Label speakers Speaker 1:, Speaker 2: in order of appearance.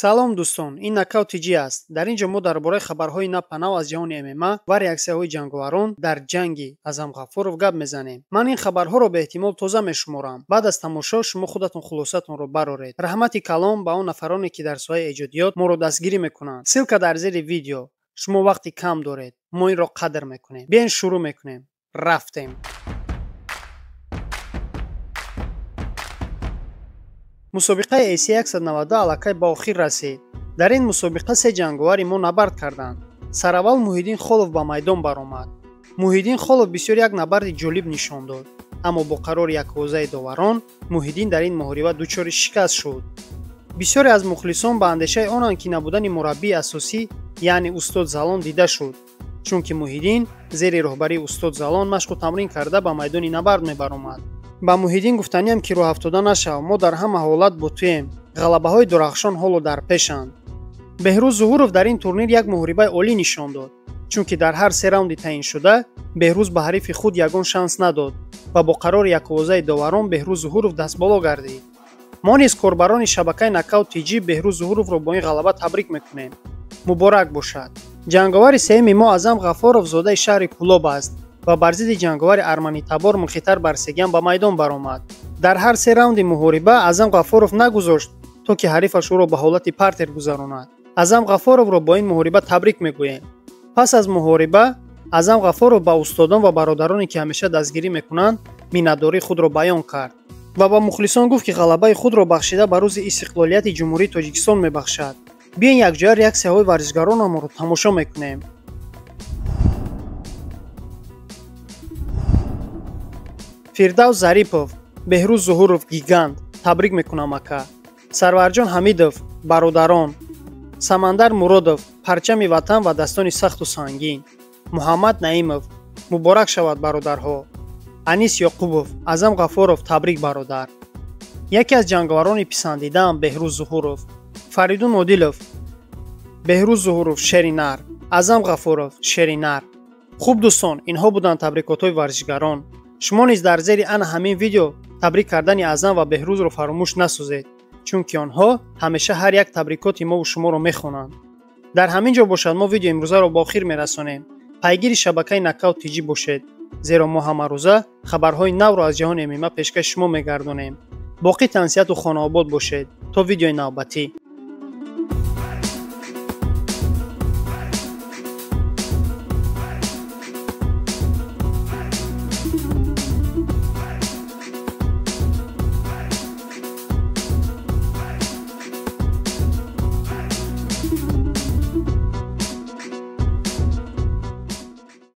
Speaker 1: салом дӯстон, ин Knockout TG аст. Дар ин ҷо мо дар бораи хабарҳои нав аз ҷаҳони ММА ва реаксияҳои ҷангаварон дар ҷанги Азам Ғафуров гап мезанем. Ман ин хабарҳоро беэҳтимол тоза мешуморам. Баъд аз тамошо шумо худатон хулосатонро бароред. Раҳмати калом ба он нафароне ки дар соҳаи эҷодиёт моро дастгирӣ мекунанд. Ссилка дар зери видео. Шумо вақти кам доред. Мо инро қадр мекунем. Биен шурӯъ мекунем. Рафтем. мусобиқаи AC 192 аллакай ба охир расид. Дар ин мусобиқа се ҷангавари мо набард карданд. Сараввал Муҳиддин Холов ба майдон баромад. Муҳиддин Холов бисёр як набарди ҷолиб нишон дод. Аммо бо қарори яковозаи доварон, Муҳиддин дар ин муҳориба дучори шикаст шуд. бисёре аз мухлисон ба андешаи онанд ки набудани мураббии асосӣ, яъне устод Залон дида шуд. Чунки Муҳиддин зери роҳбарии устод Залон машқу тамрин карда ба майдони набард мебаромад. ба Муҳиддин гуфтаниям ки роҳафтода нашав, мо дар ҳама ҳолат бо туем. ғалабаҳои дурахшон ҳоло дар пешанд. Беҳрӯз Зуҳуров дар ин турнир як муҳорибаи олӣ нишон дод, чунки дар ҳар се раунди таъиншуда Беҳрӯз ба ҳарифи худ ягон шанс надод ва бо қарори яковозаи доварон Беҳрӯз Зуҳуров дастболо гардид. Мо низ корбарони шабакаи Knockout TG Беҳрӯз Зуҳуровро бо ин ғалаба табрик мекунем. Муборак бошад. ҷангавари сеюми мо Азам Ғафуров зодаи шаҳри Пулоб аст ва бар зидди ҷангавари Армани Табор Мухитар Барсегян ба майдон баромад. Дар ҳар се раунди муҳориба Азам Ғафуров нагузошт то ки ҳарифаш ӯро ба ҳолати партер гузаронад. Азам Ғафуровро бо ин муҳориба табрик мегӯем. пас аз муҳориба Азам Ғафуров ба устодон ва бародароне ки ҳамеша дастгирӣ мекунанд миннатдории худро баён кард ва ба мухлисон гуфт ки ғалабаи худро бахшида ба рӯзи истиқлолияти ҷумҳурии Тоҷикистон мебахшад. биен якҷоя реаксияҳои варзишгаронамонро тамошо мекунем. Фирдавс Зарипов, Беҳрӯз Зуҳуров гигант, табрик мекунам ака. Сарварҷон Ҳамидов, бародарон. Самандар Муродов, парчами ватан вадастони сахту сангин. Муҳаммад Наимов, муборак шавад бародарҳо. Анис Ёқубов, Азам Ғафуров, табрик бародар. яке аз ҷангаварони писандидаам Беҳрӯз Зуҳуров. Фаридун Одилов, Беҳрӯз Зуҳуров, шери нар. Азам Ғафуров, шери нар. хуб дӯстон, инҳо буданд табрикотҳои варзишгарон. шумо низ дар зери ана ҳамин видео табрик кардани Азам ва Беҳрӯзро фаромӯш насозед, чунки онҳо ҳамеша ҳар як табрикоти мову шуморо мехонанд. дар ҳамин ҷо бошад мо видеои имрӯзаро ба охир мерасонем. пайгири шабакаи Knockout TG бошед, зеро мо ҳамарӯза хабарҳои навро аз ҷаҳони ММА пешкаши шумо мегардонем. боқӣ тансияту хонаобод бошед. То видеои навбатӣ.